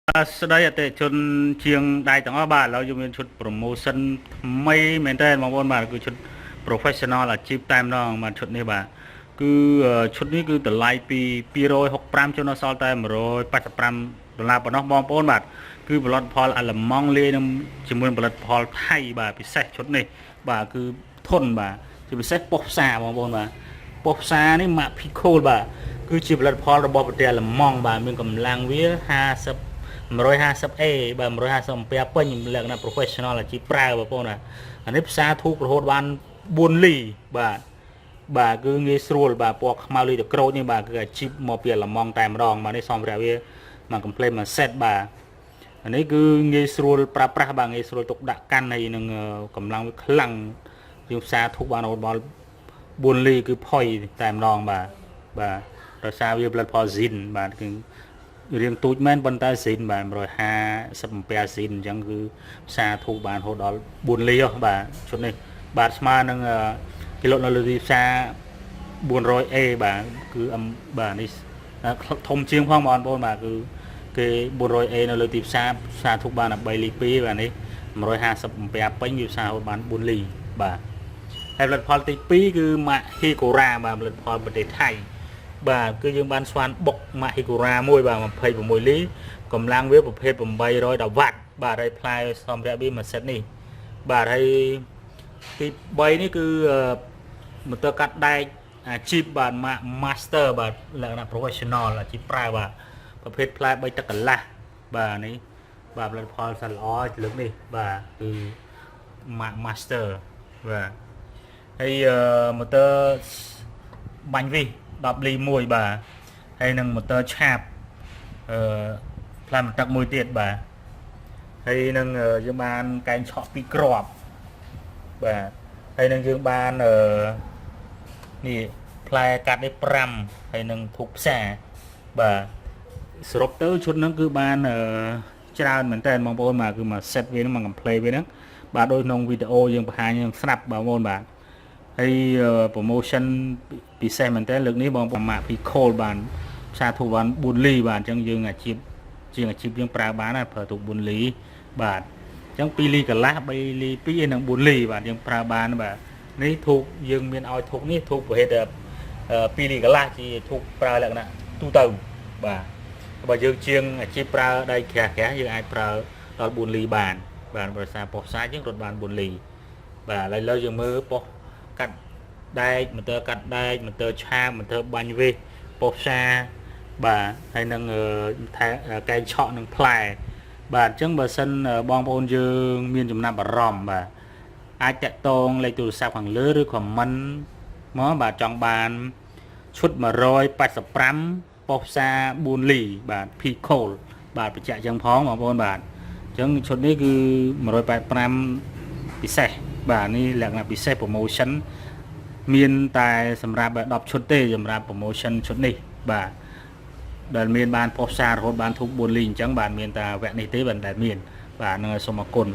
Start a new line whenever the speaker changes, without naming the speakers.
ស្ដីអតិជនជាងដៃទាំងអស់បាទឥឡូវយើងមានឈុត promotion ថ្មីមែនតើបងប្អូនបាទគឺឈុត professional អាជីពតែម្ដងបាទឈុតនេះបាទគឺឈុតនេះគឺតម្លៃពី265ចុះនៅសល់តែ$185ប៉ុណ្ណោះបងប្អូនបាទគឺផលិតផលអាល្លឺម៉ង់លាយនឹងជាមួយផលិតផលថៃបាទពិសេសឈុតនេះបាទគឺធន់បាទជាពិសេសប៉ុស្តិ៍ផ្សារបងប្អូនបាទប៉ុស្តិ៍ផ្សារនេះម៉ាក PECOL បាទគឺជាផលិតផលរបស់ប្រទេសអាល្លឺម៉ង់បាទមានកម្លាំងវា150A បាទ150អំពែពេញលក្ខណៈ professional អាជីពប្រើបងប្អូនណាអានេះផ្សារធូបរហូតបាន4លីបាទគឺងាយស្រួលបាទពណ៌ខ្មៅលីតក្រូចនេះបាទគឺអាជីពមកពីអាល្លឺម៉ង់តែម្ដងបាទនេះសម្ភារៈវាមក complete មួយ set បាទអានេះគឺងាយស្រួលប្រើប្រាស់បាទងាយស្រួលទុកដាក់កាន់ហើយនឹងកម្លាំងវាខ្លាំងយើងផ្សារធូបបានរហូតដល់4លីគឺផុយតែម្ដងបាទដោយសារវាផលិតផល zin បាទគឺរៀងទូចមែនប៉ុន្តែស៊ីនបាទ150អំពែស៊ីនអញ្ចឹងគឺផ្សារធូបបានរហូតដល់4លីបាទឈុតនេះបាទស្មើនឹងគីឡូនៅលើទីផ្សារ 400A បាទគឺបាទនេះធំជាងផងបងប្អូនបាទគឺគេ 400A នៅលើទីផ្សារធូបបាន3លី2បាទនេះ150អំពែពេញវាផ្សាររហូតបាន4លីបាទហើយផលិតផលទី2គឺម៉ាក Hikura បាទផលិតផលប្រទេសថៃបាទគឺយើងបានស្វែងបុកម៉ាក Hikura មួយបាទ26លីកម្លាំងវាប្រភេទ810វ៉ាត់បាទហើយផ្លែសម្ភារៈវាមួយសេតនេះបាទហើយទី3នេះគឺម៉ូទ័រកាត់ដែកអាជីពបាទម៉ាក Master បាទលក្ខណៈ professional អាជីពប្រើបាទប្រភេទផ្លែ3ទឹកកន្លះបាទនេះបាទផលិតផលសិនល្អលើកនេះបាទគឺម៉ាក Master បាទហើយម៉ូទ័របាញ់វិស10លី1បាទហើយនឹងម៉ូទ័រឆាបផ្លែមទឹកមួយទៀតបាទហើយនឹងយើងបានកែងឆក់2គ្រាប់បាទហើយនឹងយើងបាននេះផ្លែកាត់នេះ5ហើយនឹងធូបផ្សារបាទសរុបទៅឈុតហ្នឹងគឺបានច្រើនមែនតើបងប្អូនបាទគឺមក set វាហ្នឹងមក complete វាហ្នឹងបាទដូចក្នុងវីដេអូយើងបង្ហាញយើងស្រាប់បងប្អូនបាទហើយ promotion ពិសេសមែនតើលើកនេះបងប្អូនម៉ាក PECOL បានផ្សារធូបបាន4លីបាទអញ្ចឹងយើងអាជីពយើងប្រើបានណាប្រើធូប4លីបាទអញ្ចឹង2លីកន្លះ3លី2និង4លីបាទយើងប្រើបានបាទនេះធូបយើងមានឲ្យធូបនេះធូបប្រភេទ2លីកន្លះជាធូបប្រើលក្ខណៈទូទៅបាទបើយើងជាងអាជីពប្រើដៃក្រាស់យើងអាចប្រើដល់4លីបានដោយសារប៉ុស្តិ៍ផ្សារយើងរត់បាន4លីបាទឥឡូវយើងមើលប៉ុស្តិ៍កាត់ដែកម៉ូទ័រកាត់ដែកម៉ូទ័រឆាបម៉ូទ័របាញ់វេសប៉ុស្តិ៍ផ្សារបាទហើយនឹងកែងឆក់នឹងផ្លែបាទអញ្ចឹងបើសិនបងប្អូនយើងមានចំណាប់អារម្មណ៍បាទអាចតាក់ទងលេខទូរស័ព្ទខាងលើឬ comment មកបាទចង់បានឈុត185ប៉ុស្តិ៍ផ្សារ4លីបាទ PECOL បាទបញ្ជាក់អញ្ចឹងផងបងប្អូនបាទអញ្ចឹងឈុតនេះគឺ185ពិសេសបាទនេះលក្ខណៈពិសេស promotion មានតែសម្រាប់10ឈុតទេសម្រាប់ promotion ឈុតនេះបាទដែលមានបានប៉ុស្តិ៍ផ្សាររហូតបានធូប4លីអញ្ចឹងបាទមានតែវគ្គនេះទេបាទដែលមានបាទនឹងសូមអរគុណ